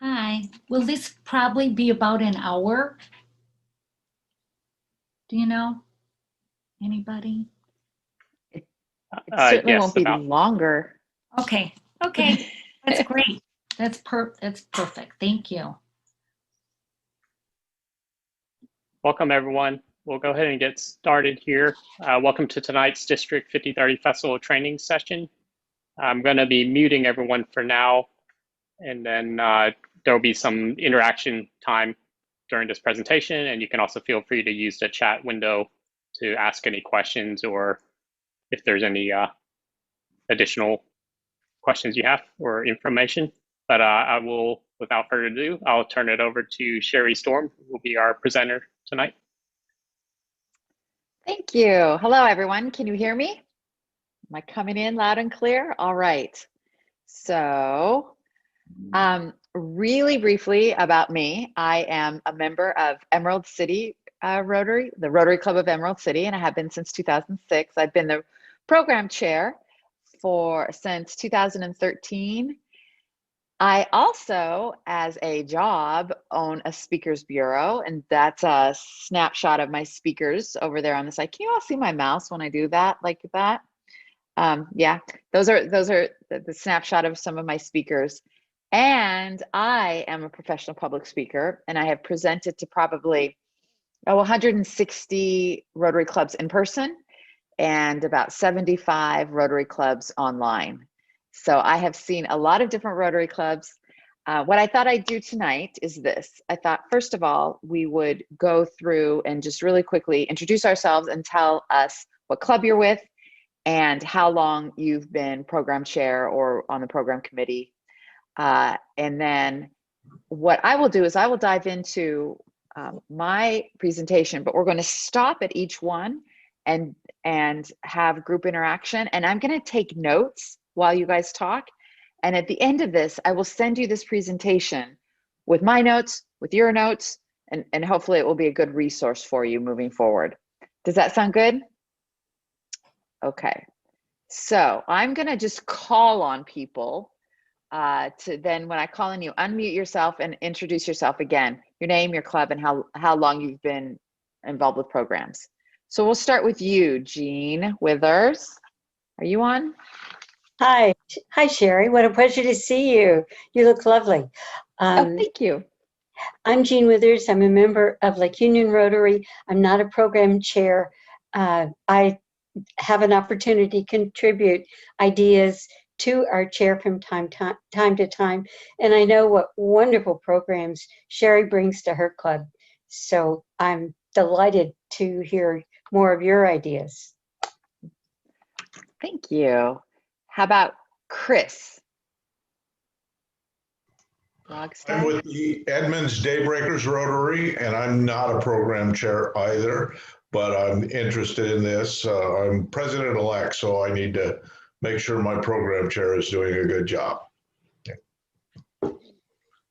Hi, will this probably be about an hour? Do you know? Anybody? It certainly Yes, won't be about. longer. Okay, okay, that's great. That's perfect. Thank you. Welcome, everyone. We'll go ahead and get started here. Welcome to tonight's District 5030 Festival Training Session. I'm going to be muting everyone for now, and then there will be some interaction time during this presentation, and you can also feel free to use the chat window to ask any questions or if there's any additional questions you have or information. But I will, without further ado, I'll turn it over to Sherry Storm, who will be our presenter tonight. Thank you. Hello, everyone. Can you hear me? Am I coming in loud and clear? All right. So, really briefly about me, I am a member of Emerald City Rotary, the Rotary Club of Emerald City, and I have been since 2006. I've been the program chair since 2013. I also, as a job, own a speakers bureau, and that's a snapshot of my speakers over there on the side. Can you all see my mouse when I do that, like that? Yeah, those are the snapshot of some of my speakers. And I am a professional public speaker, and I have presented to probably 160 Rotary clubs in person and about 75 Rotary clubs online. So I have seen a lot of different Rotary clubs. What I thought I'd do tonight is this. I thought, first of all, we would go through and just really quickly introduce ourselves and tell us what club you're with and how long you've been program chair or on the program committee. And then what I will do is I will dive into my presentation, but we're going to stop at each one and have group interaction. And I'm going to take notes while you guys talk. And at the end of this, I will send you this presentation with my notes, with your notes, and hopefully it will be a good resource for you moving forward. Does that sound good? Okay. So I'm going to just call on people to then, when I call on you, unmute yourself and introduce yourself again, your name, your club, and how long you've been involved with programs. So we'll start with you, Jean Withers. Are you on? Hi, Sherry. What a pleasure to see you. You look lovely. Oh, thank you. I'm Jean Withers. I'm a member of Lake Union Rotary. I'm not a program chair. I have an opportunity to contribute ideas to our chair from time to time. And I know what wonderful programs Sherry brings to her club. So I'm delighted to hear more of your ideas. Thank you. How about Chris? I'm with the Edmonds Daybreakers Rotary, and I'm not a program chair either, but I'm interested in this. I'm president-elect, so I need to make sure my program chair is doing a good job.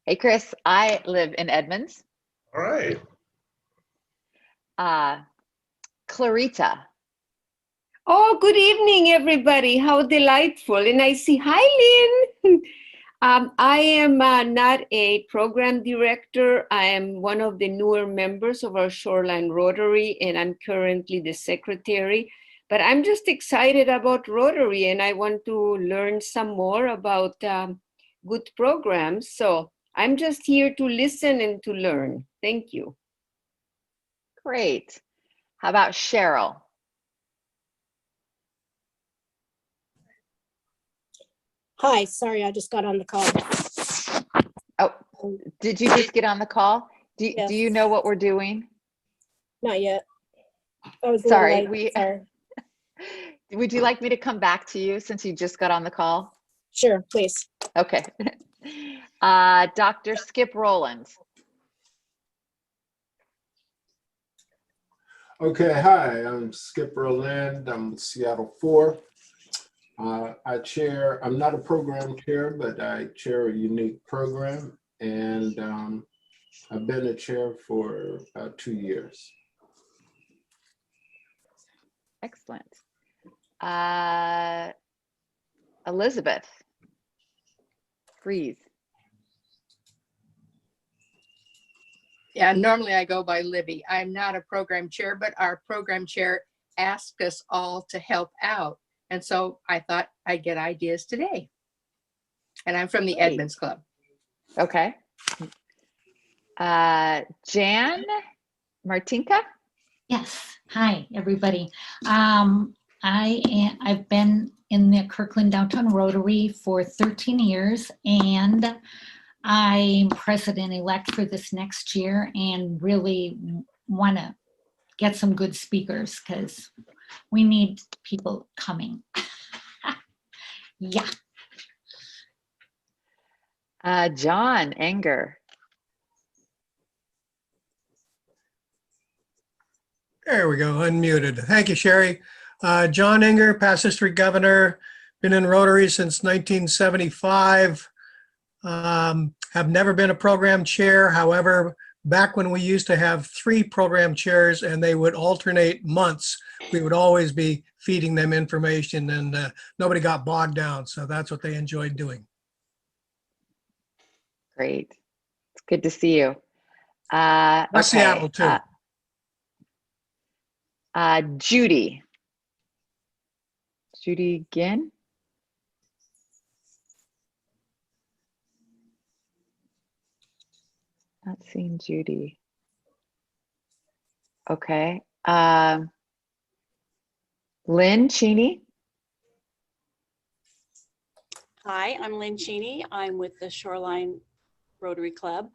Hey, Chris, I live in Edmonds. All right. Clarita. Oh, good evening, everybody. How delightful. And I see, hi, Lynn. I am not a program director. I am one of the newer members of our Shoreline Rotary, and I'm currently the secretary. But I'm just excited about Rotary, and I want to learn some more about good programs. So I'm just here to listen and to learn. Thank you. Great. How about Cheryl? Hi, sorry, I just got on the call. Oh, did you just get on the call? Yes. Do you know what we're doing? Not yet. I was Sorry, sorry. Would you like me to come back to you since you just got on the call? Sure, please. Okay. Dr. Skip Rowland. Okay, hi, I'm Skip Rowland. I'm with Seattle 4. I'm not a program chair, but I chair a unique program, and I've been a chair for about 2 years. Excellent. Elizabeth Freeze. Yeah, normally I go by Libby. I'm not a program chair, but our program chair asked us all to help out. And so I thought I'd get ideas today. And I'm from the Great. Edmonds Club. Okay. Jan Martinka? Yes. Hi, everybody. I've been in the Kirkland Downtown Rotary for 13 years, and I'm president-elect for this next year, and really want to get some good speakers because we need people coming. Yeah. John Enger. There we go, unmuted. Thank you, Sherry. John Enger, past district governor, been in Rotary since 1975. Have never been a program chair. However, back when we used to have 3 program chairs and they would alternate months, we would always be feeding them information, and nobody got bogged down. So that's what they enjoyed doing. Great. It's good to see you. West Seattle too. Judy. Judy Ginn. Not seeing Judy. Okay. Lynn Cheney. Hi, I'm Lynn Cheney. I'm with the Shoreline Rotary Club.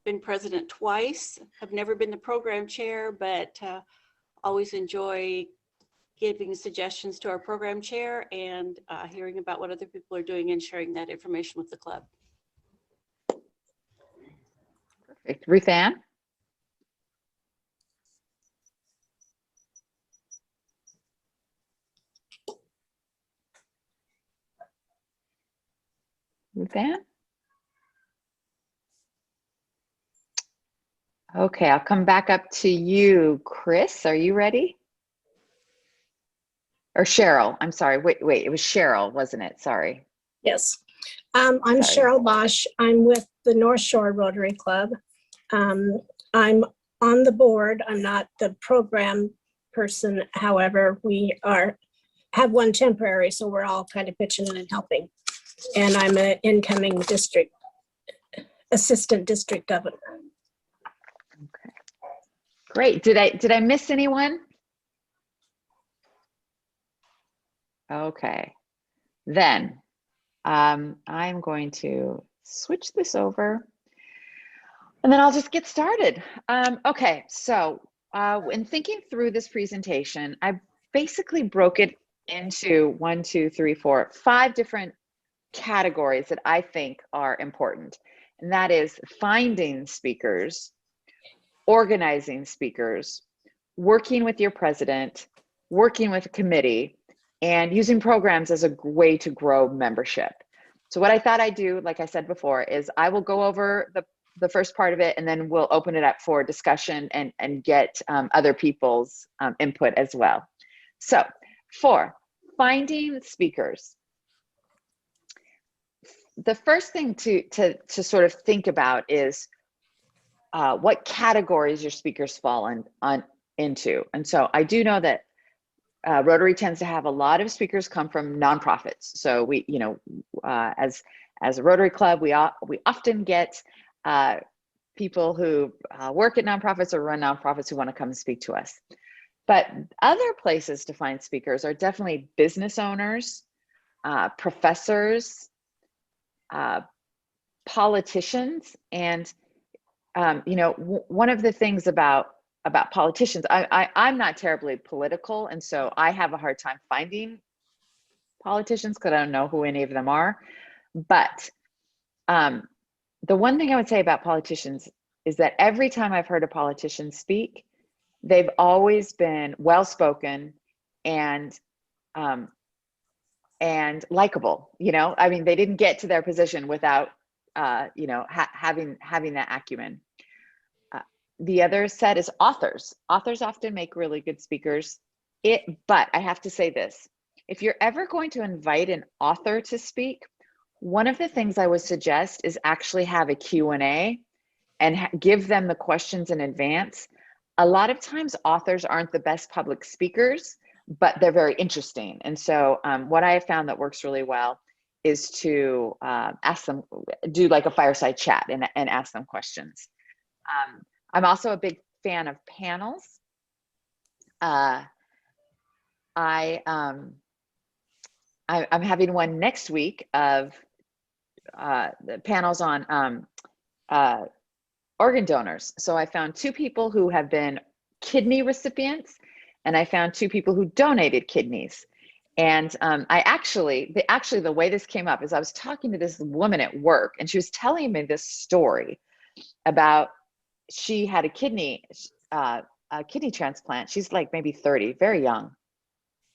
Been president twice. Have never been the program chair, but always enjoy giving suggestions to our program chair and hearing about what other people are doing and sharing that information with the club. Perfect. Ruth Ann. Ruth Ann. Okay, I'll come back up to you, Chris. Are you ready? Or Cheryl, I'm sorry. Wait, it was Cheryl, wasn't it? Sorry. Yes. I'm Cheryl Bosch. I'm with the North Shore Rotary Club. I'm on the board. I'm not the program person. However, we have one temporary, so we're all kind of pitching in and helping. And I'm an incoming assistant district governor. Okay. Great. Did I miss anyone? Okay. Then I'm going to switch this over and then I'll just get started. Okay, so in thinking through this presentation, I basically broke it into 5 different categories that I think are important. And that is finding speakers, organizing speakers, working with your president, working with a committee, and using programs as a way to grow membership. So what I thought I'd do, like I said before, is I will go over the first part of it, and then we'll open it up for discussion and get other people's input as well. So for finding speakers, the first thing to sort of think about is what categories your speakers fall into. And so I do know that Rotary tends to have a lot of speakers come from nonprofits. So we, as a Rotary Club, we often get people who work at nonprofits or run nonprofits who want to come and speak to us. But other places to find speakers are definitely business owners, professors, politicians, and one of the things about politicians, I'm not terribly political, and so I have a hard time finding politicians because I don't know who any of them are. But the one thing I would say about politicians is that every time I've heard a politician speak, they've always been well-spoken and likable. I mean, they didn't get to their position without having that acumen. The other set is authors. Authors often make really good speakers. But I have to say this, if you're ever going to invite an author to speak, one of the things I would suggest is actually have a Q&A and give them the questions in advance. A lot of times authors aren't the best public speakers, but they're very interesting. And so what I have found that works really well is to ask them, do like a fireside chat and ask them questions. I'm also a big fan of panels. I'm having one next week of the panels on organ donors. So I found 2 people who have been kidney recipients, and I found 2 people who donated kidneys. And the way this came up is I was talking to this woman at work, and she was telling me this story about she had a kidney transplant. She's like maybe 30, very young.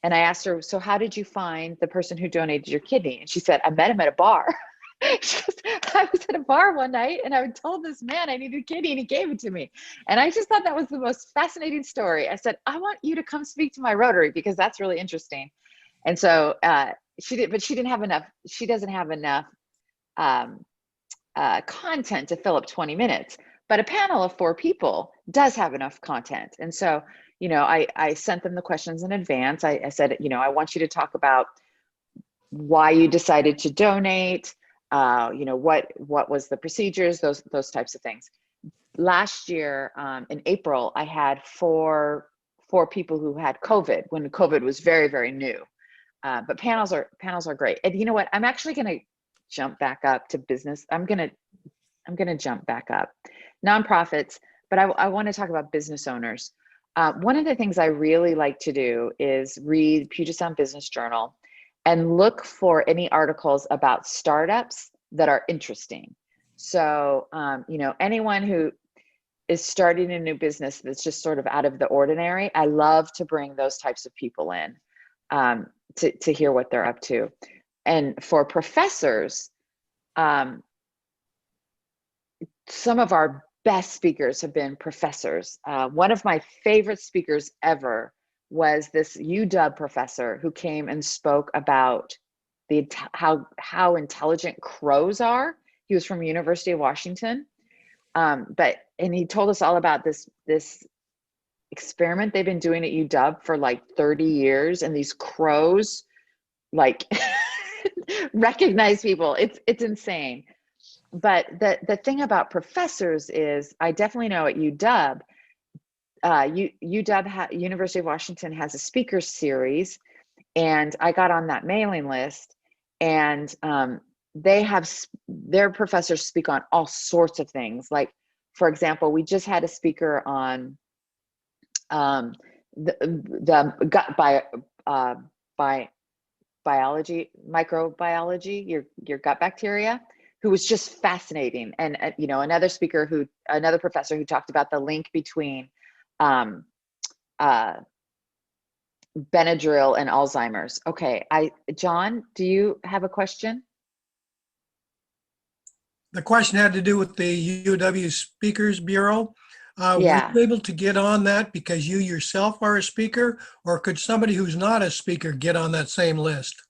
And I asked her, so how did you find the person who donated your kidney? And she said, I met him at a bar. She goes, I was at a bar one night and I told this man I needed a kidney and he gave it to me. And I just thought that was the most fascinating story. I said, I want you to come speak to my Rotary because that's really interesting. And so she doesn't have enough content to fill up 20 minutes. But a panel of 4 people does have enough content. And so, you know, I sent them the questions in advance. I said, you know, I want you to talk about why you decided to donate, you know, what was the procedures, those types of things. Last year, in April, I had four people who had COVID when COVID was very, very new. But panels are great. And you know what? I'm actually going to jump back up to business. I'm going to jump back up. Nonprofits, but I want to talk about business owners. One of the things I really like to do is read Puget Sound Business Journal and look for any articles about startups that are interesting. So, you know, anyone who is starting a new business that's just sort of out of the ordinary, I love to bring those types of people in to hear what they're up to. And for professors, some of our best speakers have been professors. One of my favorite speakers ever was this UW professor who came and spoke about how intelligent crows are. He was from University of Washington, and he told us all about this experiment they've been doing at UW for like 30 years, and these crows like recognize people. It's insane. But the thing about professors is, I definitely know at UW, University of Washington has a speaker series, and I got on that mailing list, and they have their professors speak on all sorts of things. Like, for example, we just had a speaker on the gut biology, microbiology, your gut bacteria, who was just fascinating. And you know, another professor who talked about the link between Benadryl and Alzheimer's. Okay, John, do you have a question? The question had to do with the UW Speakers Bureau. Yeah. Were you able to get on that because you yourself are a speaker, or could somebody who's not a speaker get on that same list?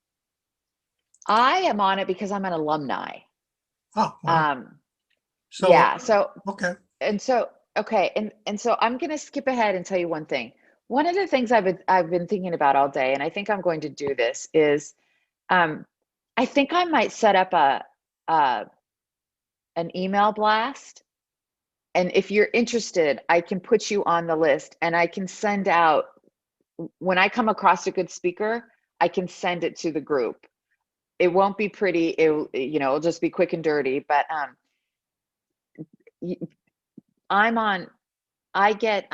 I am on it because I'm an alumni. Oh, wow. Yeah. So okay. And so I'm going to skip ahead and tell you one thing. One of the things I've been thinking about all day, and I think I'm going to do this, is I think I might set up an email blast. And if you're interested, I can put you on the list, and I can send out, when I come across a good speaker, I can send it to the group. It won't be pretty, it'll just be quick and dirty, but I get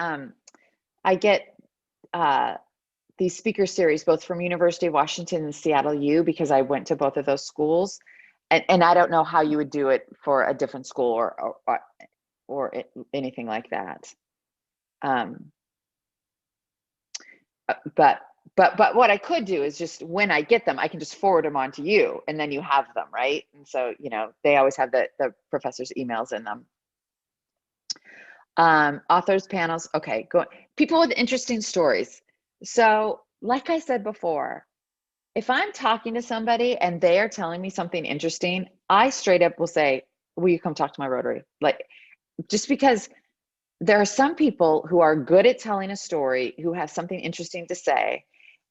these speaker series both from University of Washington and Seattle U, because I went to both of those schools, and I don't know how you would do it for a different school or anything like that. But what I could do is just, when I get them, I can just forward them on to you, and then you have them, right? And so, you know, they always have the professor's emails in them. Authors, panels, okay, go. People with interesting stories. So, like I said before, if I'm talking to somebody and they are telling me something interesting, I straight up will say, will you come talk to my Rotary? Like, just because there are some people who are good at telling a story, who have something interesting to say,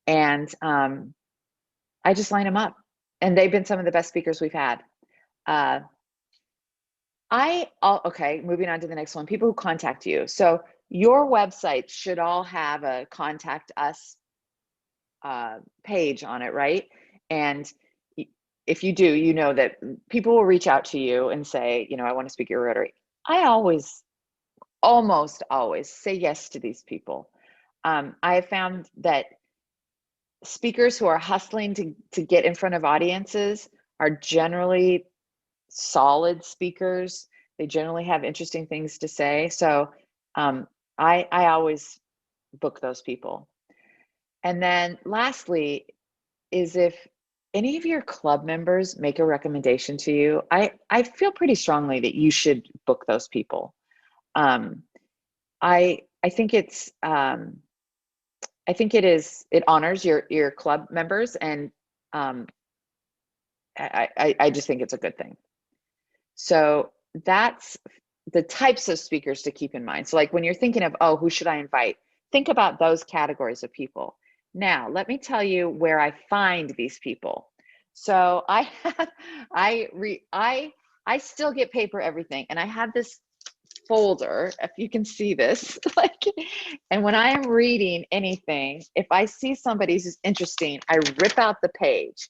and I just line them up, and they've been some of the best speakers we've had. Okay, moving on to the next one, people who contact you. So your website should all have a contact us page on it, right? And if you do, you know that people will reach out to you and say, you know, I want to speak at your Rotary. I almost always say yes to these people. I have found that speakers who are hustling to get in front of audiences are generally solid speakers. They generally have interesting things to say. So I always book those people. And then lastly is if any of your club members make a recommendation to you, I feel pretty strongly that you should book those people. I think it honors your club members, and I just think it's a good thing. So that's the types of speakers to keep in mind. So like when you're thinking of, oh, who should I invite? Think about those categories of people. Now, let me tell you where I find these people. So I still get paid for everything, and I have this folder, if you can see this, like, and when I am reading anything, if I see somebody who's interesting, I rip out the page.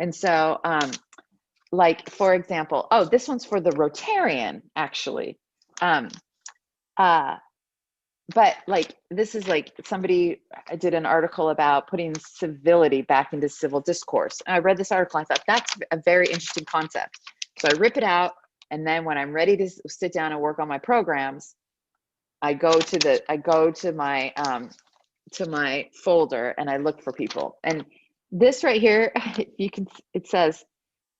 And so, like, for example, oh, this one's for the Rotarian, actually. But like, this is like somebody, I did an article about putting civility back into civil discourse. And I read this article, I thought that's a very interesting concept. So I rip it out. And then when I'm ready to sit down and work on my programs, I go to my folder and I look for people. And this right here, it says,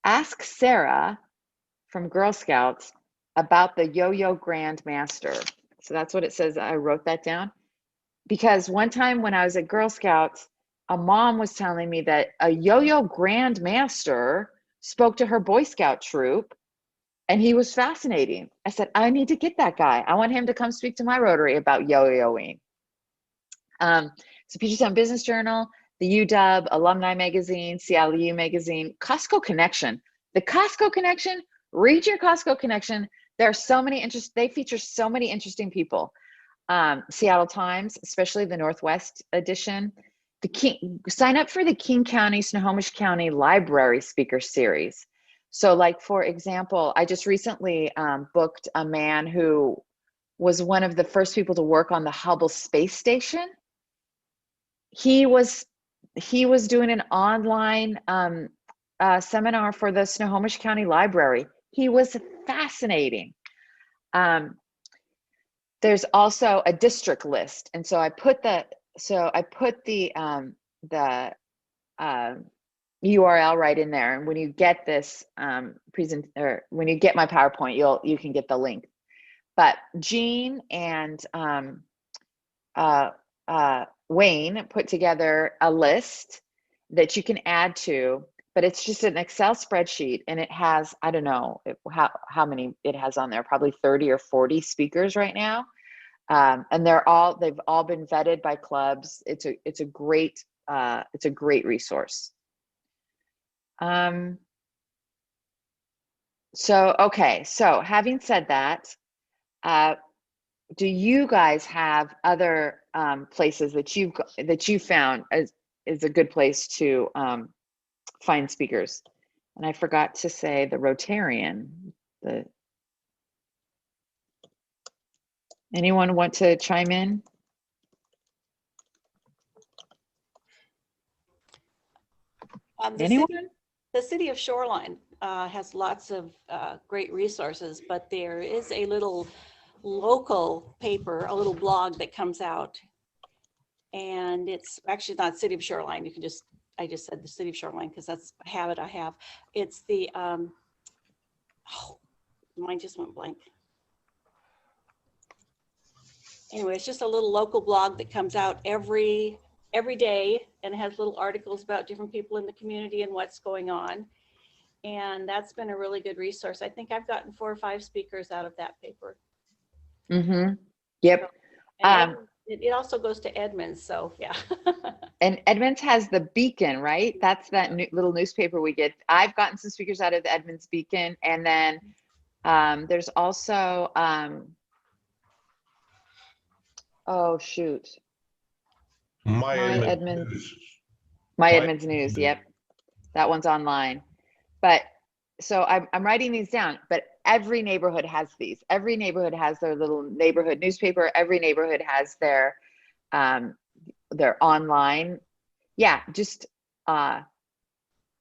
ask Sarah from Girl Scouts about the Yo-Yo Grand Master. So that's what it says. I wrote that down because one time when I was at Girl Scouts, a mom was telling me that a Yo-Yo Grand Master spoke to her Boy Scout troop, and he was fascinating. I said, I need to get that guy. I want him to come speak to my Rotary about yo-yoing. So Puget Sound Business Journal, the UW, Alumni Magazine, Seattle U Magazine, Costco Connection. The Costco Connection, read your Costco Connection. There are so many they feature so many interesting people. Seattle Times, especially the Northwest edition. Sign up for the King County, Snohomish County Library Speaker Series. So like, for example, I just recently booked a man who was one of the first people to work on the Hubble Space Station. He was doing an online seminar for the Snohomish County Library. He was fascinating. There's also a district list, and so I put the URL right in there. And when you get this when you get my PowerPoint, you can get the link. But Jean and Wayne put together a list that you can add to, but it's just an Excel spreadsheet, and it has, I don't know how many it has on there, probably 30 or 40 speakers right now. And they've all been vetted by clubs. It's a great resource. So having said that, do you guys have other places that you found is a good place to find speakers? And I forgot to say the Rotarian. Anyone want to chime in? Anyone? The city of Shoreline has lots of great resources, but there is a little local paper, a little blog that comes out, and it's actually not City of Shoreline. You can I just said the City of Shoreline because that's a habit I have. It's the, mine just went blank. Anyway, it's just a little local blog that comes out every day and has little articles about different people in the community and what's going on. And that's been a really good resource. I think I've gotten 4 or 5 speakers out of that paper. Mm-hmm. Yep. And it also goes to Edmonds, so yeah. And Edmonds has the Beacon, right? That's that little newspaper we get. I've gotten some speakers out of the Edmonds Beacon. And then there's also, oh shoot. My Edmonds. News. My Edmonds News, yep. That one's online. But so I'm writing these down, but every neighborhood has these. Every neighborhood has their little neighborhood newspaper. Every neighborhood has their online. Yeah, just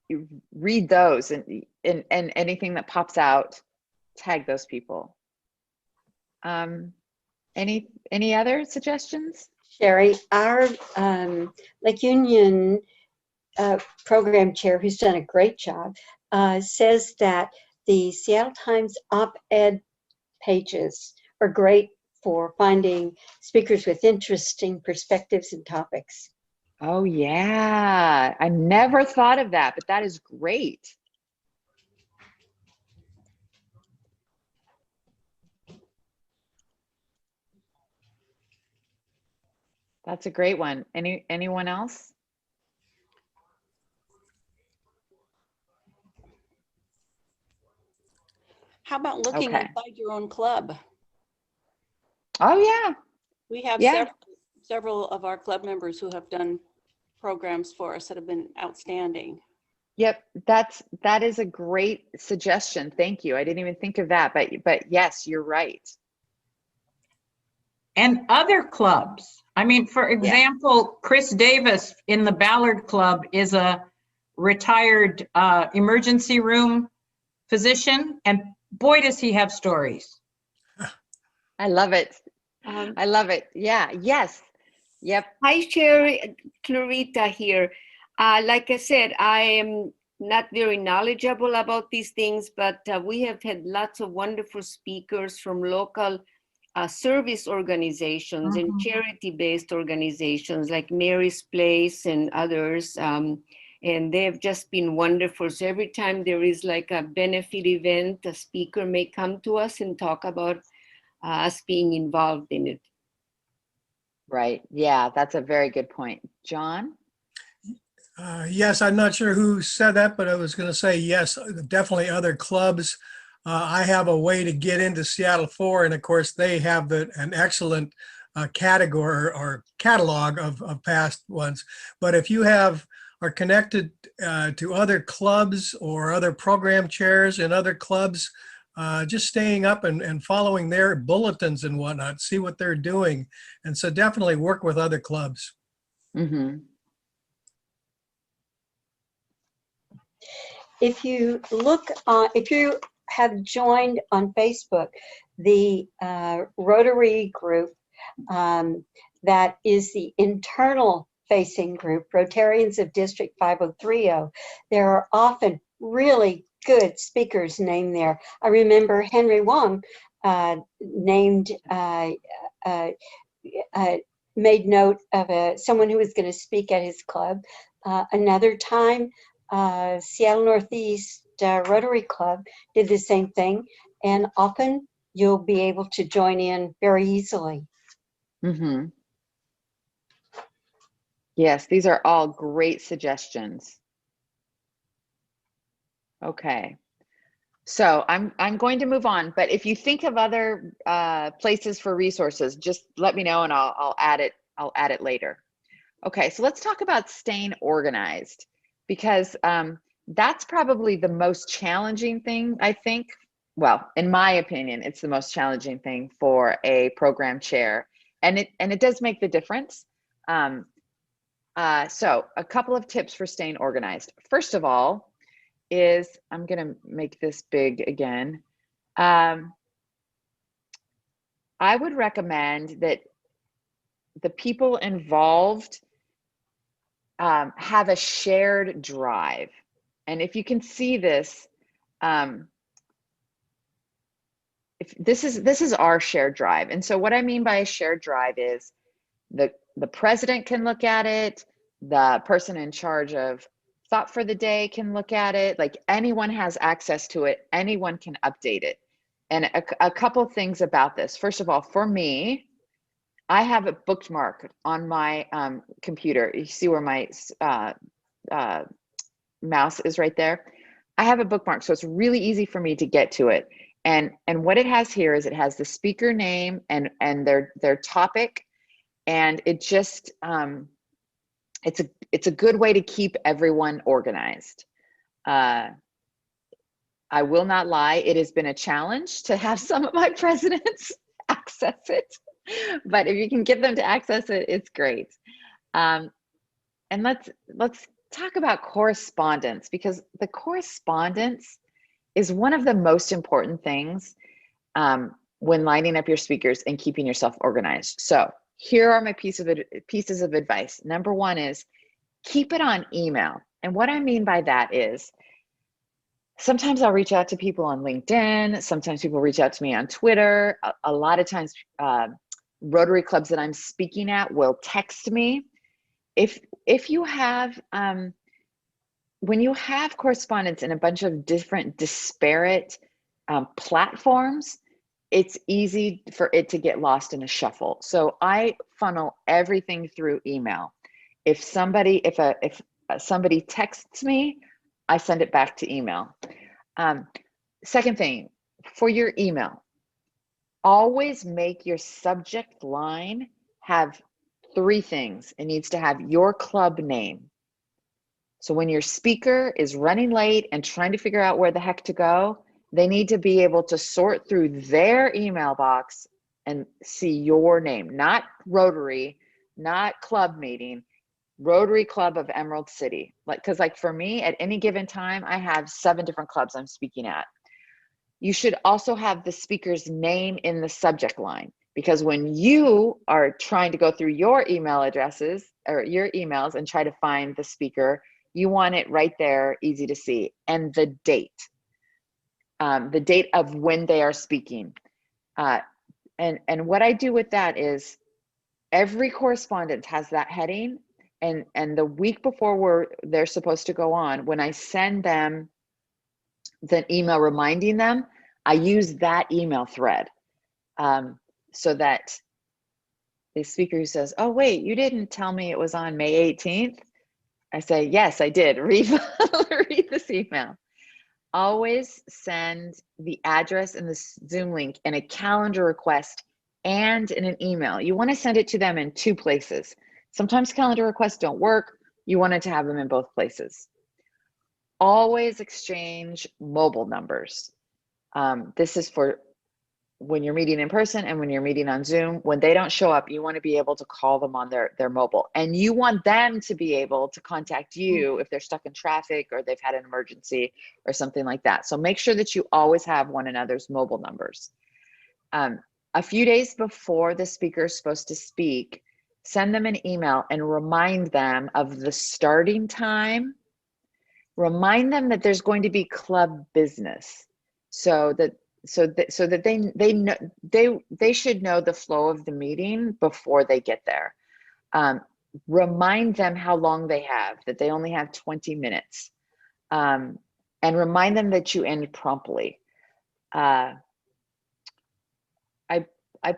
you read those and anything that pops out, tag those people. Any other suggestions? Sherry, our Lake Union program chair, who's done a great job, says that the Seattle Times op-ed pages are great for finding speakers with interesting perspectives and topics. Oh yeah, I never thought of that, but that is great. That's a great one. Anyone else? How about looking Okay. inside your own club? Oh yeah. We have Yeah. several of our club members who have done programs for us that have been outstanding. Yep, that is a great suggestion. Thank you. I didn't even think of that, but yes, you're right. And other clubs. I mean, for example, Chris Davis in the Ballard Club is a retired emergency room physician, and boy, does he have stories. I love it. I love it. Yeah, yes. Yep. Hi, Sherry, Clarita here. Like I said, I am not very knowledgeable about these things, but we have had lots of wonderful speakers from local service organizations and charity-based organizations like Mary's Place and others. And they've just been wonderful. So every time there is like a benefit event, a speaker may come to us and talk about us being involved in it. Right. Yeah, that's a very good point. John? Yes, I'm not sure who said that, but I was going to say yes, definitely other clubs. I have a way to get into Seattle 4, and of course they have an excellent category or catalog of past ones. But if you are connected to other clubs or other program chairs in other clubs, just staying up and following their bulletins and whatnot, see what they're doing. And so definitely work with other clubs. Mm-hmm. If you look, if you have joined on Facebook, the Rotary group that is the internal facing group, Rotarians of District 5030, there are often really good speakers named there. I remember Henry Wong named, made note of someone who was going to speak at his club. Another time, Seattle Northeast Rotary Club did the same thing, and often you'll be able to join in very easily. Mm-hmm. Yes, these are all great suggestions. Okay. So I'm going to move on, but if you think of other places for resources, just let me know and I'll add it. I'll add it later. Okay, so let's talk about staying organized, because that's probably the most challenging thing, I think. Well, in my opinion, it's the most challenging thing for a program chair, and it does make the difference. So a couple of tips for staying organized. First of all is, I'm gonna make this big again. I would recommend that the people involved have a shared drive. And if you can see this, if this is our shared drive. And so what I mean by a shared drive is the president can look at it, the person in charge of thought for the day can look at it, like anyone has access to it, anyone can update it. And a couple things about this. First of all, for me, I have it bookmarked on my computer. You see where my mouse is right there? I have a bookmark, so it's really easy for me to get to it. And what it has here is it has the speaker name and their topic, and it just it's a good way to keep everyone organized. I will not lie, it has been a challenge to have some of my presidents access it, but if you can get them to access it, it's great. And let's talk about correspondence, because the correspondence is one of the most important things when lining up your speakers and keeping yourself organized. So here are my pieces of advice. Number one is keep it on email. And what I mean by that is sometimes I'll reach out to people on LinkedIn. Sometimes people reach out to me on Twitter. A lot of times Rotary clubs that I'm speaking at will text me. If you have, when you have correspondence in a bunch of different disparate platforms, it's easy for it to get lost in a shuffle. So I funnel everything through email. If somebody texts me, I send it back to email. Second thing, for your email, always make your subject line have 3 things. It needs to have your club name. So when your speaker is running late and trying to figure out where the heck to go, they need to be able to sort through their email box and see your name, not Rotary, not club meeting, Rotary Club of Emerald City. Because for me, at any given time, I have 7 different clubs I'm speaking at. You should also have the speaker's name in the subject line, because when you are trying to go through your email addresses or your emails and try to find the speaker, you want it right there, easy to see, and the date of when they are speaking. And what I do with that is every correspondence has that heading. And the week before they're supposed to go on, when I send them the email reminding them, I use that email thread so that the speaker who says, oh, wait, you didn't tell me it was on May 18th. I say, yes, I did. Read this email. Always send the address and the Zoom link in a calendar request and in an email. You want to send it to them in 2 places. Sometimes calendar requests don't work. You wanted to have them in both places. Always exchange mobile numbers. This is for when you're meeting in person and when you're meeting on Zoom. When they don't show up, you want to be able to call them on their mobile. And you want them to be able to contact you if they're stuck in traffic or they've had an emergency or something like that. So make sure that you always have one another's mobile numbers. A few days before the speaker is supposed to speak, send them an email and remind them of the starting time. Remind them that there's going to be club business, so that they know, they should know the flow of the meeting before they get there. Remind them how long they have, that they only have 20 minutes, and remind them that you end promptly. I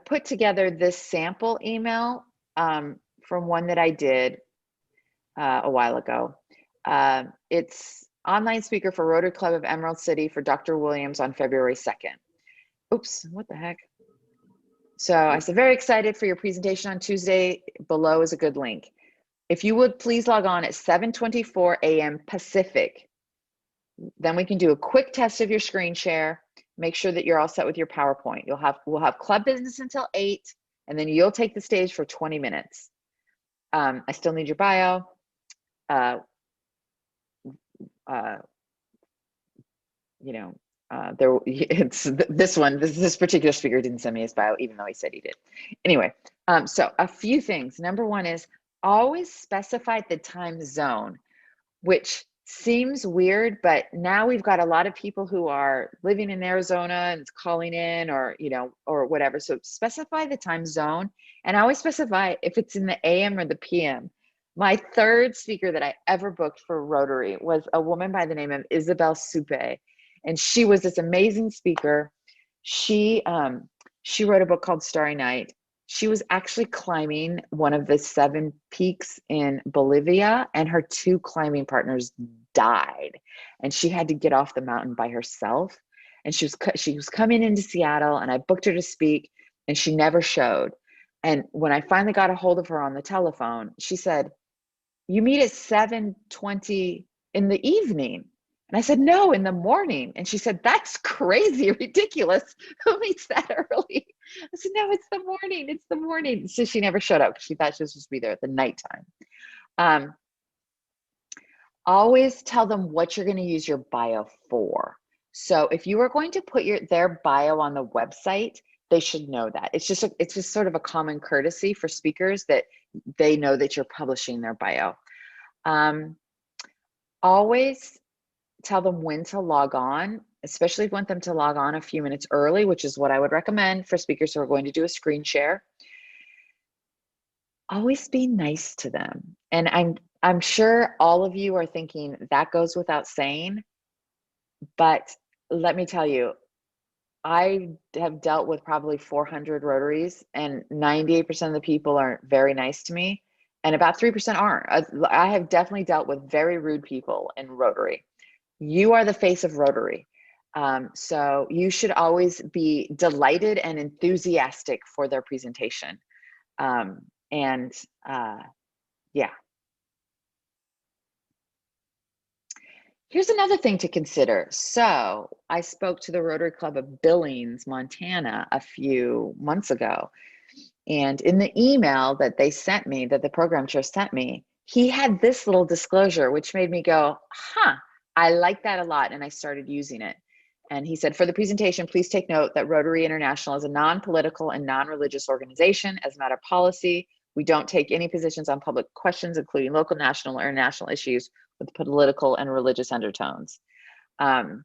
put together this sample email from one that I did a while ago. It's online speaker for Rotary Club of Emerald City for Dr. Williams on February 2nd. Oops, what the heck? So I said, very excited for your presentation on Tuesday. Below is a good link. If you would please log on at 7:24 a.m. Pacific. Then we can do a quick test of your screen share. Make sure that you're all set with your PowerPoint. We'll have club business until 8, and then you'll take the stage for 20 minutes. I still need your bio. This particular speaker didn't send me his bio, even though he said he did. Anyway, so a few things. Number one is always specify the time zone, which seems weird, but now we've got a lot of people who are living in Arizona and calling in, or whatever. So specify the time zone, and I always specify if it's in the AM or the PM. My 3rd speaker that I ever booked for Rotary was a woman by the name of Isabel Supe, and she was this amazing speaker. She wrote a book called Starry Night. She was actually climbing one of the 7 peaks in Bolivia, and her 2 climbing partners died, and she had to get off the mountain by herself. And she was coming into Seattle, and I booked her to speak, and she never showed. And when I finally got a hold of her on the telephone, she said, "You meet at 7:20 in the evening." And I said, "No, in the morning." And she said, "That's crazy, ridiculous. Who meets that early?" I said, "No, it's the morning. It's the morning." So she never showed up because she thought she was supposed to be there at the nighttime. Always tell them what you're going to use your bio for. So if you are going to put their bio on the website, they should know that. It's just sort of a common courtesy for speakers that they know that you're publishing their bio. Always tell them when to log on, especially if you want them to log on a few minutes early, which is what I would recommend for speakers who are going to do a screen share. Always be nice to them. And I'm sure all of you are thinking that goes without saying, but let me tell you, I have dealt with probably 400 Rotaries, and 98% of the people are very nice to me, and about 3% aren't. I have definitely dealt with very rude people in Rotary. You are the face of Rotary. So you should always be delighted and enthusiastic for their presentation. Yeah. Here's another thing to consider. So I spoke to the Rotary Club of Billings, Montana a few months ago. And in the email that they sent me, that the program chair sent me, he had this little disclosure, which made me go, huh, I like that a lot. And I started using it. And he said, for the presentation, please take note that Rotary International is a non-political and non-religious organization. As a matter of policy, we don't take any positions on public questions, including local, national, or international issues with political and religious undertones. I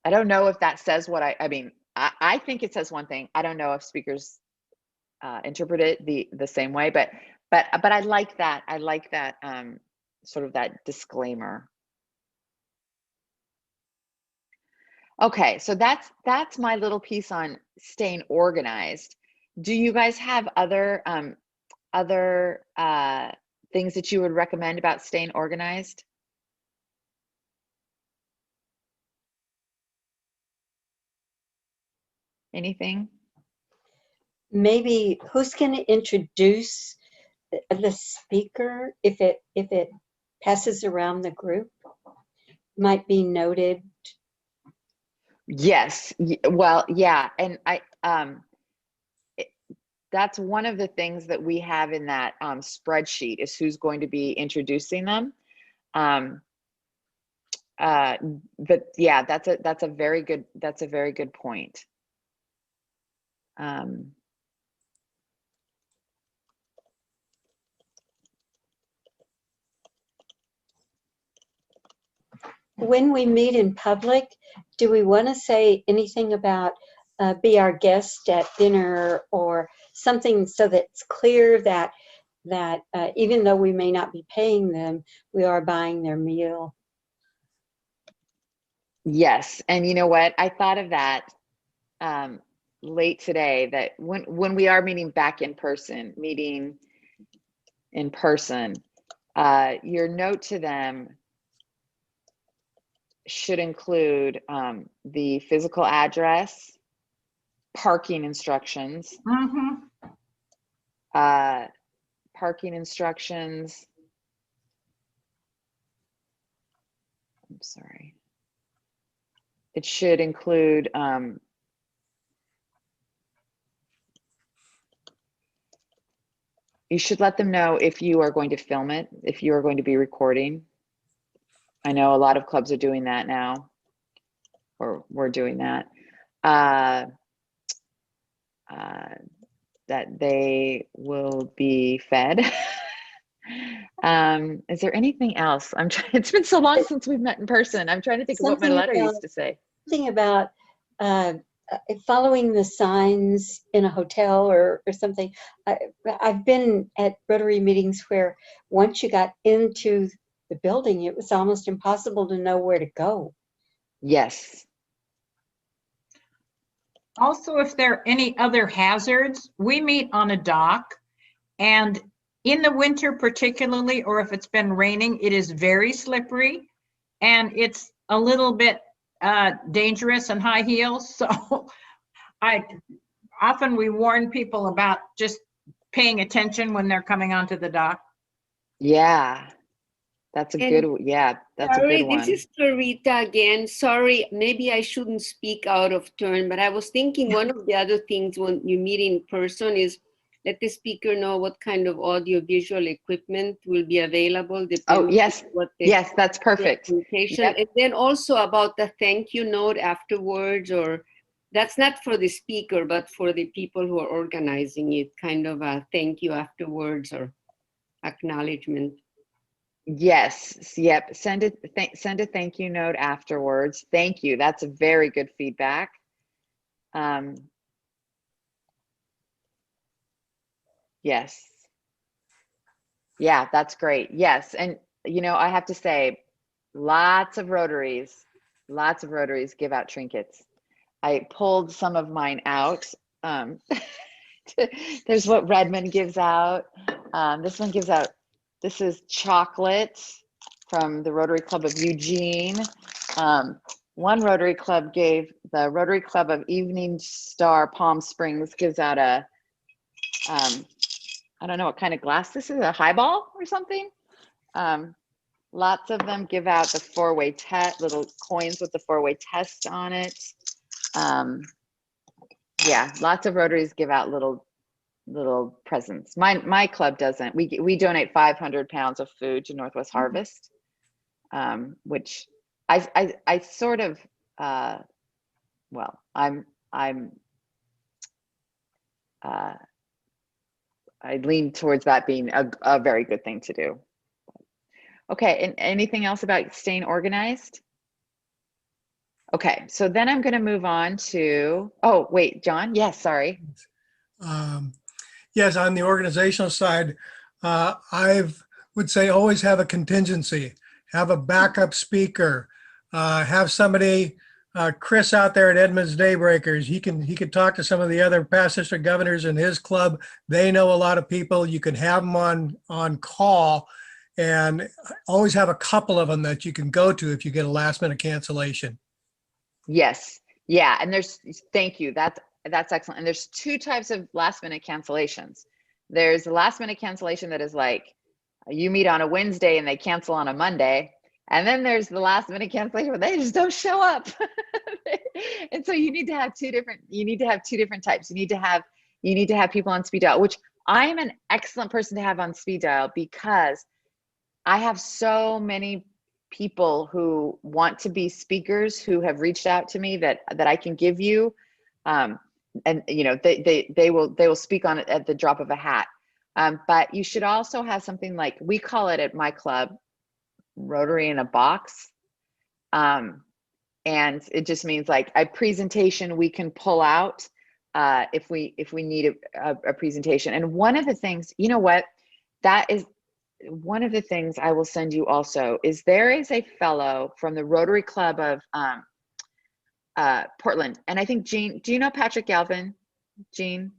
don't know if that says what I mean. I think it says one thing. I don't know if speakers interpret it the same way, but I like that. I like that sort of that disclaimer. Okay, so that's my little piece on staying organized. Do you guys have other things that you would recommend about staying organized? Anything? Maybe who's going to introduce the speaker if it passes around the group? Might be noted. Yes. Well, yeah, and that's one of the things that we have in that spreadsheet is who's going to be introducing them. But yeah, that's a very good point. When we meet in public, do we want to say anything about be our guest at dinner or something so that it's clear that even though we may not be paying them, we are buying their meal? Yes, and you know what? I thought of that late today, that when we are meeting in person, your note to them should include the physical address, parking instructions, parking instructions. I'm sorry. It should include you should let them know if you are going to film it, if you are going to be recording. I know a lot of clubs are doing that now, or we're doing that. That they will be fed. Is there anything else? It's been so long since we've met in person. I'm trying to think of what my letter used to say. Something about following the signs in a hotel or something. I've been at Rotary meetings where once you got into the building, it was almost impossible to know where to go. Yes. Also, if there are any other hazards, we meet on a dock, and in the winter particularly, or if it's been raining, it is very slippery and it's a little bit dangerous and high heels. So often we warn people about just paying attention when they're coming onto the dock. Yeah. That's a And good, yeah, that's a sorry, good one. this is Clarita again. Sorry, maybe I shouldn't speak out of turn, but I was thinking one of the other things when you meet in person is let the speaker know what kind of audio-visual equipment will be available. Oh, depending yes. on what the Yes, that's perfect. presentation. Yep. And then also about the thank you note afterwards, or that's not for the speaker, but for the people who are organizing it, kind of a thank you afterwards or acknowledgement. Yes, yep. Send a thank you note afterwards. Thank you. That's a very good feedback. Yes. Yeah, that's great. Yes. And you know, I have to say, lots of Rotaries give out trinkets. I pulled some of mine out. There's what Redmond gives out. This one gives out, this is chocolate from the Rotary Club of Eugene. One Rotary Club the Rotary Club of Evening Star Palm Springs gives out a, I don't know what kind of glass this is, a highball or something. Lots of them give out the four-way test, little coins with the four-way test on it. Yeah, lots of Rotaries give out little presents. My club doesn't. We donate 500 pounds of food to Northwest Harvest, which I sort of well, I lean towards that being a very good thing to do. Okay, and anything else about staying organized? Okay, so then I'm going to move on to, oh, wait, John? Yes, sorry. Yes, on the organizational side, I would say always have a contingency, have a backup speaker, have somebody, Chris out there at Edmonds Daybreakers, he could talk to some of the other past district governors in his club. They know a lot of people. You can have them on call, and always have a couple of them that you can go to if you get a last minute cancellation. Yes, yeah, and thank you, that's excellent. And there's two types of last minute cancellations. There's a last minute cancellation that is like, you meet on a Wednesday and they cancel on a Monday. And then there's the last minute cancellation where they just don't show up. And so you need to have two different types. You need to have people on speed dial, which I am an excellent person to have on speed dial because I have so many people who want to be speakers who have reached out to me that I can give you, and you know, they will speak on it at the drop of a hat. But you should also have something like, we call it at my club, Rotary in a box. And it just means like a presentation we can pull out if we need a presentation. And one of the things, you know what, that is one of the things I will send you also is there is a fellow from the Rotary Club of Portland. And I think Jean, do you know Patrick Galvin, Jean?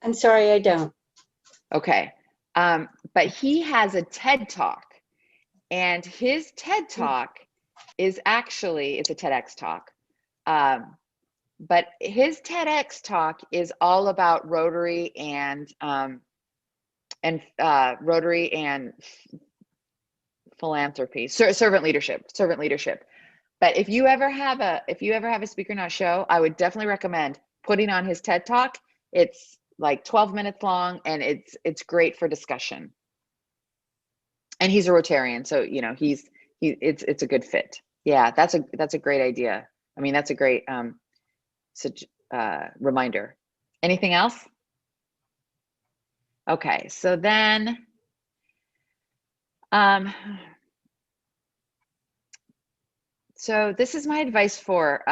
I'm sorry, I don't. Okay. But he has a TED Talk, and his TED Talk is actually, it's a TEDx talk. But his TEDx talk is all about Rotary and Rotary and philanthropy, servant leadership. But if you ever have a speaker not show, I would definitely recommend putting on his TED Talk. It's like 12 minutes long, and it's great for discussion. And he's a Rotarian, so you know it's a good fit. Yeah, that's a great idea. I mean, that's a great reminder. Anything else? Okay, so then so this is my advice for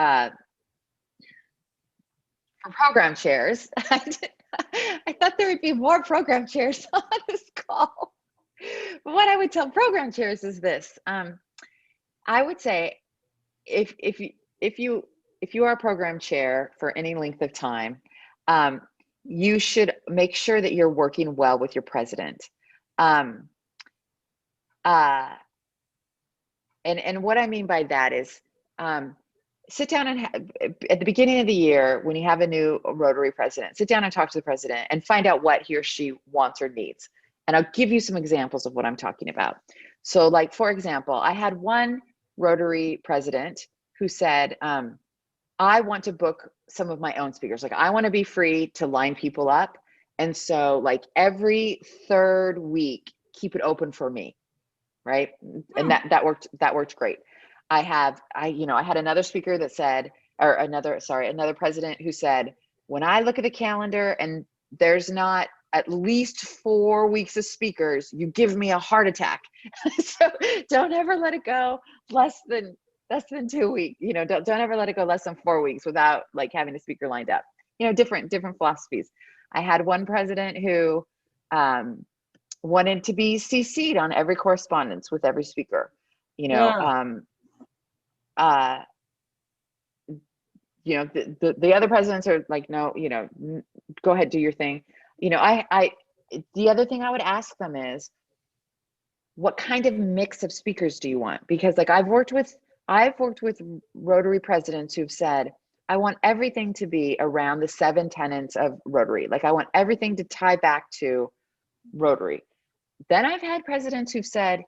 program chairs. I thought there would be more program chairs on this call. What I would tell program chairs is this. I would say if you are a program chair for any length of time, you should make sure that you're working well with your president. And what I mean by that is, sit down and at the beginning of the year, when you have a new Rotary president, sit down and talk to the president and find out what he or she wants or needs. And I'll give you some examples of what I'm talking about. So like, for example, I had one Rotary president who said, I want to book some of my own speakers. Like, I want to be free to line people up. And so like every third week, keep it open for me. Right. And that worked great. I had another speaker that said, or another president who said, when I look at the calendar and there's not at least 4 weeks of speakers, you give me a heart attack. So don't ever let it go less than 2 weeks. Don't ever let it go less than 4 weeks without like having a speaker lined up. Different philosophies. I had one president who wanted to be CC'd on every correspondence with every speaker. The other presidents are like, no, go ahead, do your thing. The other thing I would ask them is, what kind of mix of speakers do you want? Because like I've worked with Rotary presidents who've said, I want everything to be around the 7 tenets of Rotary. Like I want everything to tie back to Rotary. Then I've had presidents who've said,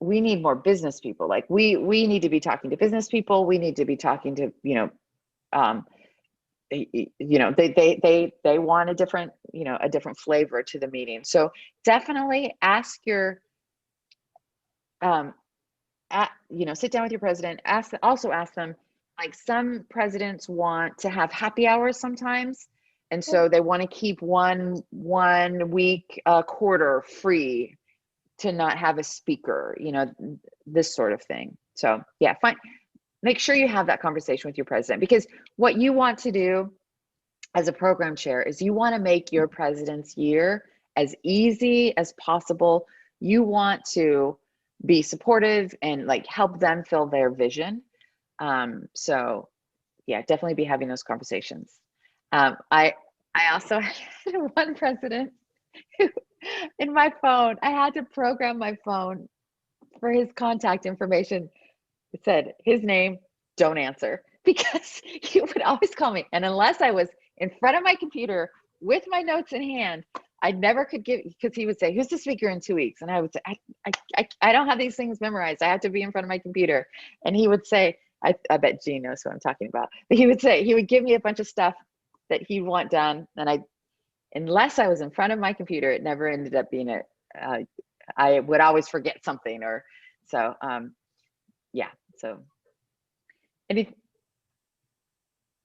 we need more business people. Like we need to be talking to business people. We need to be talking to, they want a different flavor to the meeting. So definitely ask your, sit down with your president, also ask them, like some presidents want to have happy hours sometimes. And so they want to keep one week a quarter free to not have a speaker, this sort of thing. So yeah, make sure you have that conversation with your president, because what you want to do as a program chair is you want to make your president's year as easy as possible. You want to be supportive and like help them fill their vision. So yeah, definitely be having those conversations. I also had one president who, in my phone, I had to program my phone for his contact information. It said his name, don't answer, because he would always call me. And unless I was in front of my computer with my notes in hand, I never could give, because he would say, who's the speaker in 2 weeks? And I would say, I don't have these things memorized. I have to be in front of my computer. And he would say, I bet Gene knows who I'm talking about. But he would give me a bunch of stuff that he'd want done. And unless I was in front of my computer, it never ended up being I would always forget something, or so, yeah, so.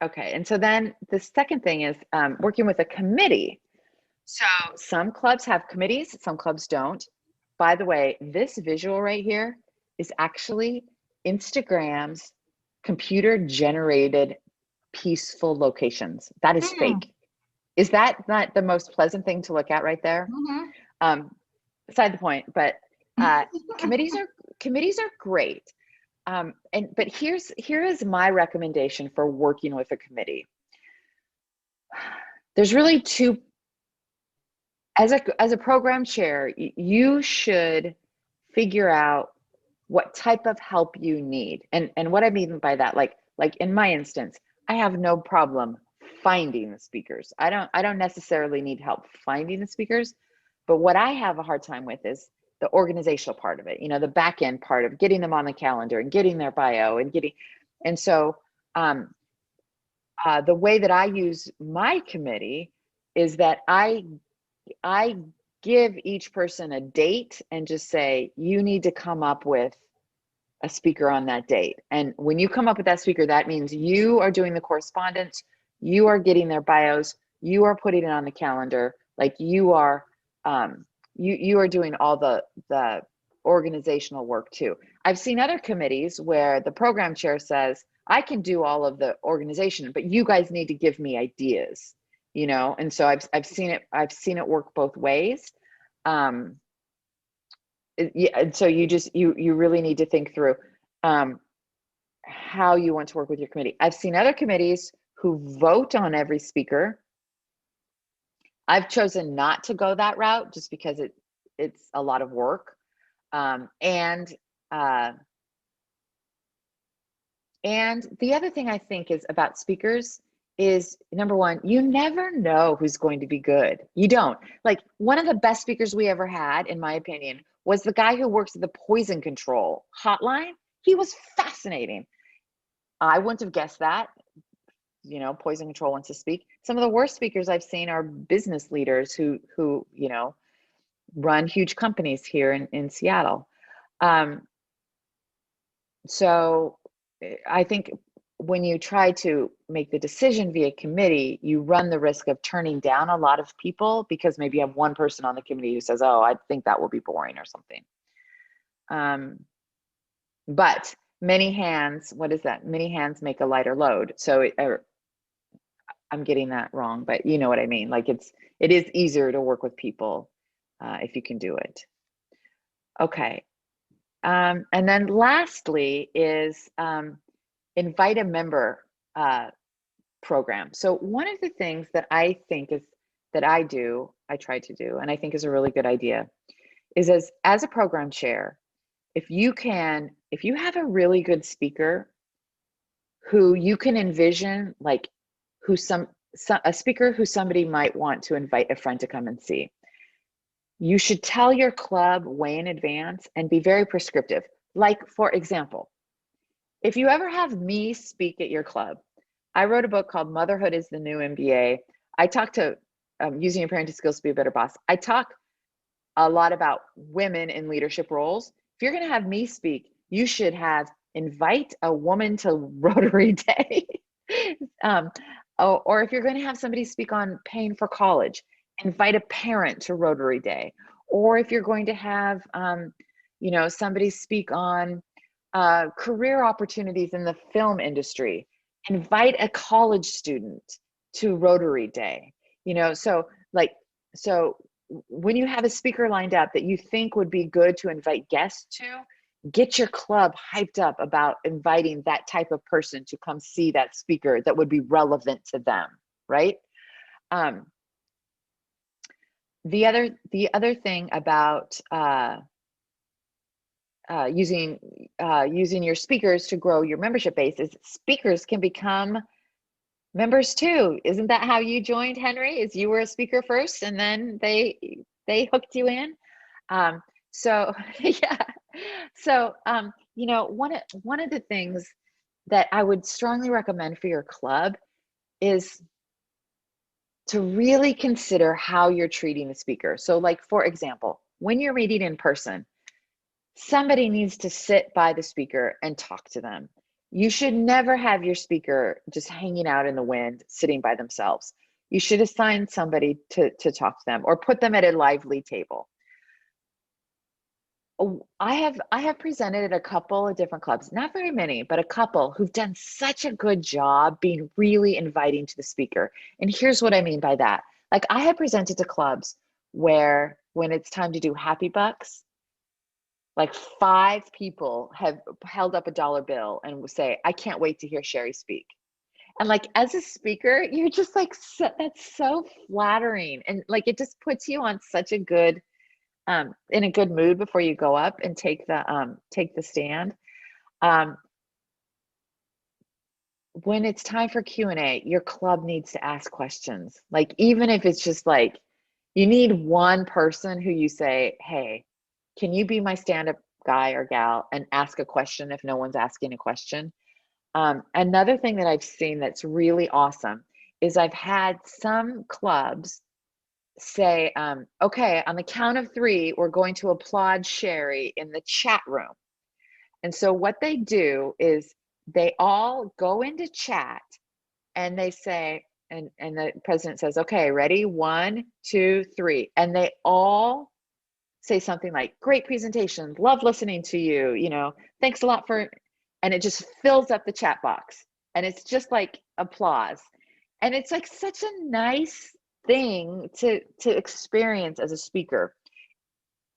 Okay, and so then the second thing is working with a committee. So some clubs have committees, some clubs don't. By the way, this visual right here is actually Instagram's computer generated peaceful locations. That is fake. Is that not the most pleasant thing to look at right there? Beside the point, but committees are great. But here is my recommendation for working with a committee. There's really two. As a program chair, you should figure out what type of help you need. And what I mean by that, like in my instance, I have no problem finding the speakers. I don't necessarily need help finding the speakers, but what I have a hard time with is the organizational part of it, the back end part of getting them on the calendar and getting their bio and so the way that I use my committee is that I give each person a date and just say, you need to come up with a speaker on that date. And when you come up with that speaker, that means you are doing the correspondence, you are getting their bios, you are putting it on the calendar, like you are you are doing all the organizational work too. I've seen other committees where the program chair says, I can do all of the organization, but you guys need to give me ideas, and so I've seen it work both ways. Yeah, and so you really need to think through how you want to work with your committee. I've seen other committees who vote on every speaker. I've chosen not to go that route just because it's a lot of work. And the other thing I think is about speakers is, number one, you never know who's going to be good. You don't. Like, one of the best speakers we ever had, in my opinion, was the guy who works at the poison control hotline. He was fascinating. I wouldn't have guessed that. You know, poison control wants to speak. Some of the worst speakers I've seen are business leaders who you know, run huge companies here in Seattle. So I think when you try to make the decision via committee, you run the risk of turning down a lot of people because maybe you have one person on the committee who says, oh, I think that will be boring or something. But many hands, what is that? Many hands make a lighter load. So I'm getting that wrong, but you know what I mean. Like, it is easier to work with people if you can do it. Okay. And then lastly is invite a member program. So one of the things that I think is that I try to do, and I think is a really good idea, is as a program chair, if you have a really good speaker who you can envision, like a speaker who somebody might want to invite a friend to come and see, you should tell your club way in advance and be very prescriptive. Like, for example, if you ever have me speak at your club, I wrote a book called Motherhood is the New MBA. I talk to using your parenting skills to be a better boss. I talk a lot about women in leadership roles. If you're going to have me speak, you should invite a woman to Rotary Day. Or if you're going to have somebody speak on paying for college, invite a parent to Rotary Day. Or if you're going to have you know, somebody speak on career opportunities in the film industry, invite a college student to Rotary Day. You know, so when you have a speaker lined up that you think would be good to invite guests to, get your club hyped up about inviting that type of person to come see that speaker that would be relevant to them, right? The other thing about using your speakers to grow your membership base is speakers can become members too. Isn't that how you joined, Henry? Is you were a speaker first and then they hooked you in? So yeah. So you know, one of the things that I would strongly recommend for your club is to really consider how you're treating the speaker. So, like, for example, when you're meeting in person, somebody needs to sit by the speaker and talk to them. You should never have your speaker just hanging out in the wind, sitting by themselves. You should assign somebody to talk to them or put them at a lively table. I have presented at a couple of different clubs, not very many, but a couple who've done such a good job being really inviting to the speaker. And here's what I mean by that. Like, I have presented to clubs where when it's time to do happy bucks, like 5 people have held up a dollar bill and will say, I can't wait to hear Sherry speak. And like, as a speaker, you're just like, that's so flattering. And like, it just puts you on such a good, in a good mood before you go up and take the stand. When it's time for Q&A, your club needs to ask questions. Like, even if it's just like, you need one person who you say, hey, can you be my stand-up guy or gal and ask a question if no one's asking a question? Another thing that I've seen that's really awesome is I've had some clubs say, okay, on the count of 3, we're going to applaud Sherry in the chat room. And so what they do is they all go into chat and they say, and the president says, okay, ready? 1, 2, 3. And they all say something like, great presentation, love listening to you, you know, thanks a lot for, and it just fills up the chat box. And it's just like applause. And it's like such a nice thing to experience as a speaker.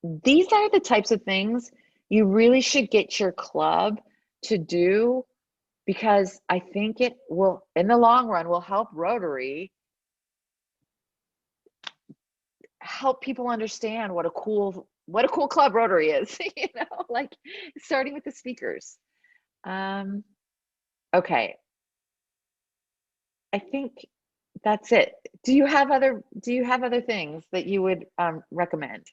these are the types of things you really should get your club to do, because I think it will, in the long run, will help Rotary help people understand what a cool club Rotary is, you know, like starting with the speakers. Okay. I think that's it. Do you have other things that you would recommend?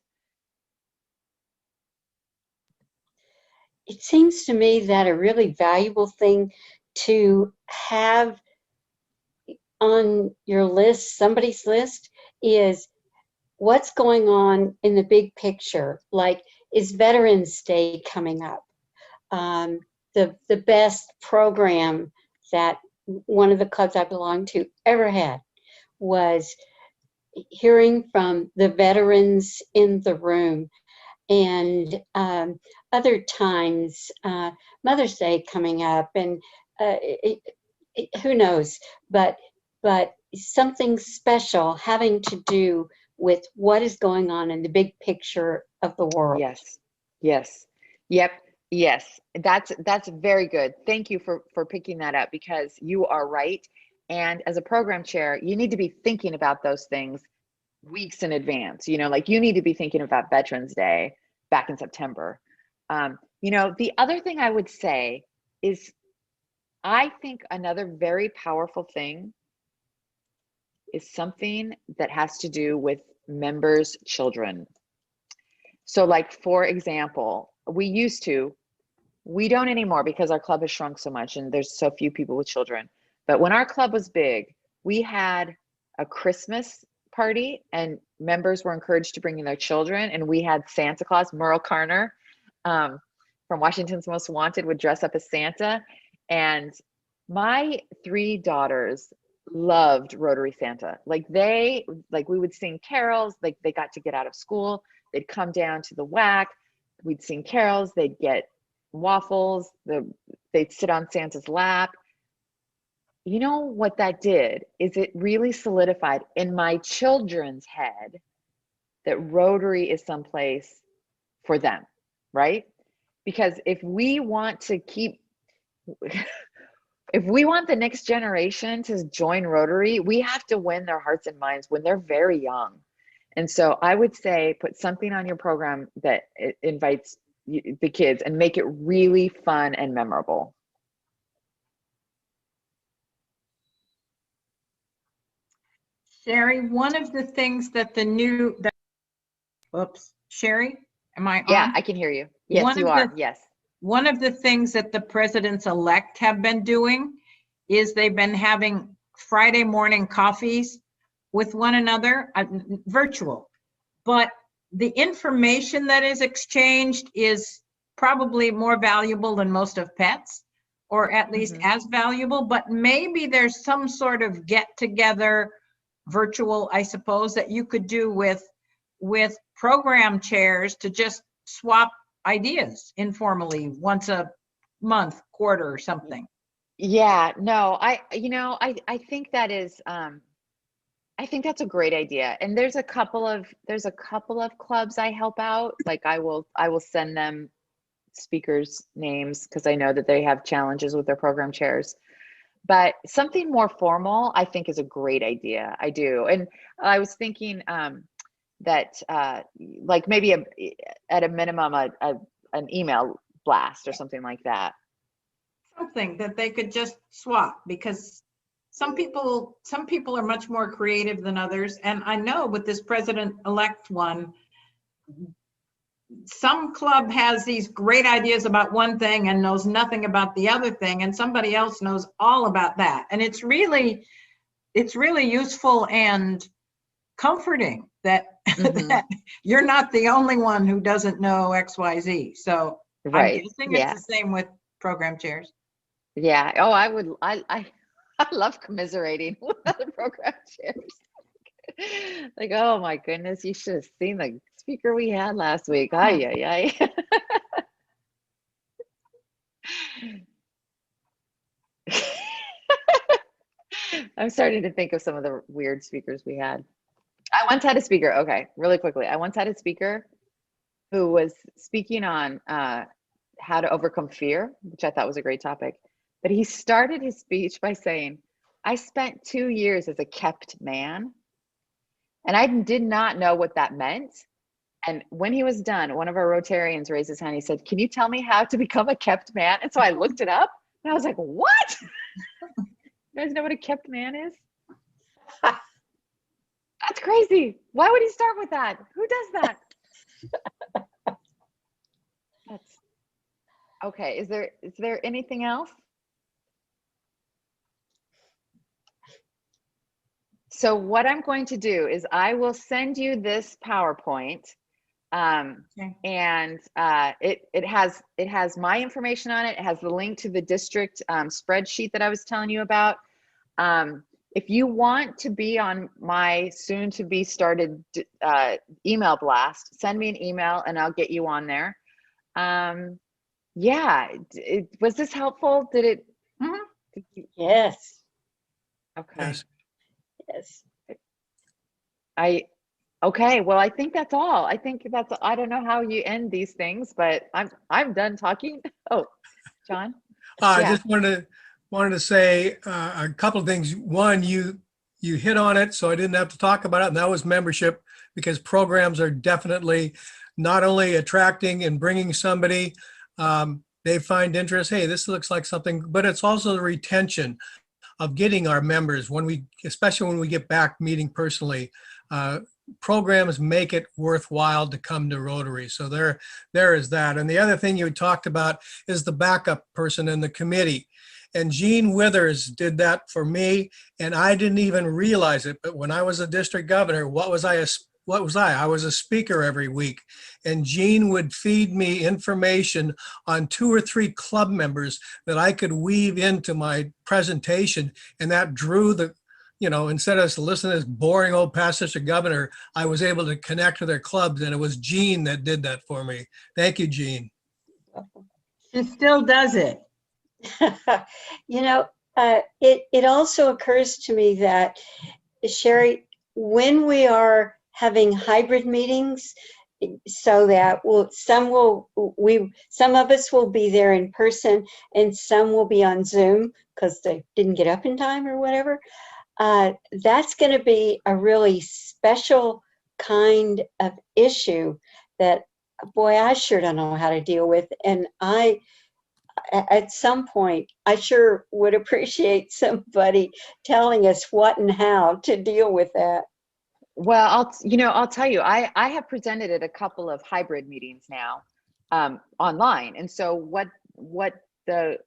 It seems to me that a really valuable thing to have on your list, somebody's list, is what's going on in the big picture. Like, is Veterans Day coming up? The best program that one of the clubs I belonged to ever had was hearing from the veterans in the room. And other times, Mother's Day coming up, and who knows, but something special having to do with what is going on in the big picture of the world. Yes. Yes. Yep. Yes. That's very good. Thank you for picking that up, because you are right. And as a program chair, you need to be thinking about those things weeks in advance. You know, like you need to be thinking about Veterans Day back in September. You know, the other thing I would say is, I think another very powerful thing is something that has to do with members' children. So like, for example, we don't anymore because our club has shrunk so much and there's so few people with children. But when our club was big, we had a Christmas party and members were encouraged to bring in their children. And we had Santa Claus, Merle Carner from Washington's Most Wanted would dress up as Santa. And my 3 daughters loved Rotary Santa. Like we would sing carols, like they got to get out of school. They'd come down to the WAC, we'd sing carols, they'd get waffles, they'd sit on Santa's lap. You know what that did is it really solidified in my children's head that Rotary is someplace for them, right? Because if we want the next generation to join Rotary, we have to win their hearts and minds when they're very young. And so I would say put something on your program that invites the kids and make it really fun and memorable. Sherry, one of the things that oops, Sherry, am I on? Yeah, I can hear you. Yes, you are. Yes. One of the things that the presidents-elect have been doing is they've been having Friday morning coffees with one another, virtual. But the information that is exchanged is probably more valuable than most of PET's, or at least as valuable. But maybe there's some sort of get-together virtual, I suppose, that you could do with program chairs to just swap ideas informally once a month, quarter, or something. Yeah, no, I think that is, I think that's a great idea. And there's a couple of clubs I help out. Like I will send them speakers' names because I know that they have challenges with their program chairs. But something more formal, I think, is a great idea. I do. And I was thinking that like maybe at a minimum, an email blast or something like that. Something that they could just swap, because some people are much more creative than others. And I know with this president-elect one, some club has these great ideas about one thing and knows nothing about the other thing, and somebody else knows all about that. And it's really useful and comforting that, that you're not the only one who doesn't know XYZ. So right. I'm guessing it's the same with program chairs. Yeah. Oh, I love commiserating with other program chairs. Like, oh my goodness, you should have seen the speaker we had last week. Ay, ay, ay. I'm starting to think of some of the weird speakers we had. I once had a speaker, okay, really quickly. I once had a speaker who was speaking on how to overcome fear, which I thought was a great topic. But he started his speech by saying, I spent 2 years as a kept man. And I did not know what that meant. And when he was done, one of our Rotarians raised his hand. He said, can you tell me how to become a kept man? And so I looked it up and I was like, what? You guys know what a kept man is? That's crazy. Why would he start with that? Who does that? That's okay. Is there anything else? So what I'm going to do is I will send you this PowerPoint, and it has my information on it. It has the link to the district spreadsheet that I was telling you about. If you want to be on my soon to be started email blast, send me an email and I'll get you on there. Yeah, was this helpful? Did it? Yes. Okay. Yes. Okay, well, I think that's all. I think that's, I don't know how you end these things, but I'm done talking. Oh, John? I Yeah. just wanted to say a couple of things. One, you hit on it, so I didn't have to talk about it, and that was membership, because programs are definitely not only attracting and bringing somebody, they find interest, hey, this looks like something, but it's also the retention of getting our members especially when we get back meeting personally. Programs make it worthwhile to come to Rotary. So there is that. And the other thing you talked about is the backup person in the committee. And Gene Withers did that for me, and I didn't even realize it. But when I was a district governor, what was I? I was a speaker every week, and Gene would feed me information on 2 or 3 club members that I could weave into my presentation, and that drew instead of listening to this boring old past district governor, I was able to connect to their clubs, and it was Gene that did that for me. Thank you, Gene. She still does it. It also occurs to me that, Sherry, when we are having hybrid meetings, so that some of us will be there in person and some will be on Zoom because they didn't get up in time or whatever. That's going to be a really special kind of issue that, boy, I sure don't know how to deal with. And at some point, I sure would appreciate somebody telling us what and how to deal with that. Well, I'll tell you, I have presented at a couple of hybrid meetings now, online. And so what the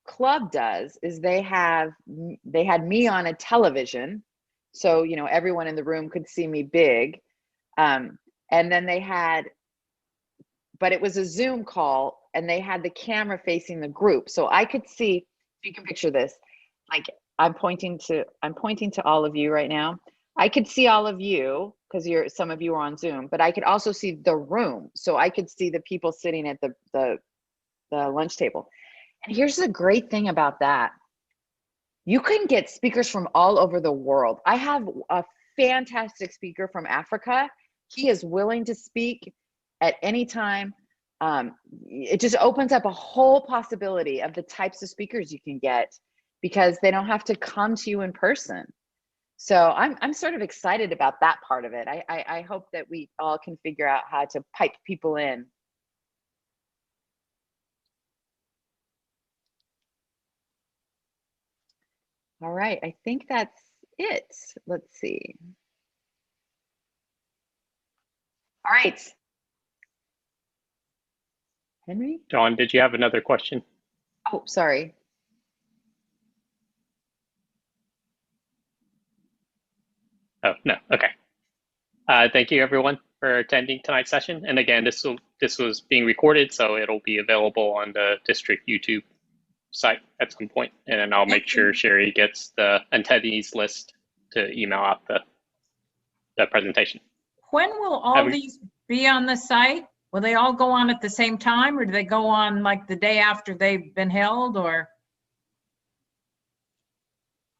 club does is they had me on a television, so everyone in the room could see me big, and then but it was a Zoom call, and they had the camera facing the group, so I could see. If you can picture this, like I'm pointing to all of you right now. I could see all of you because some of you are on Zoom, but I could also see the room, so I could see the people sitting at the lunch table. And here's the great thing about that. You can get speakers from all over the world. I have a fantastic speaker from Africa. He is willing to speak at any time. It just opens up a whole possibility of the types of speakers you can get because they don't have to come to you in person. So I'm sort of excited about that part of it. I hope that we all can figure out how to pipe people in. All right, I think that's it. Let's see. All right. Henry? John, did you have another question? Oh, sorry. Oh, no, okay. Thank you everyone for attending tonight's session. And again, this was being recorded, so it'll be available on the district YouTube site at some point. And then I'll make sure Sherry gets the attendees list to email out the presentation. When will all these be on the site? Will they all go on at the same time, or do they go on like the day after they've been held, or?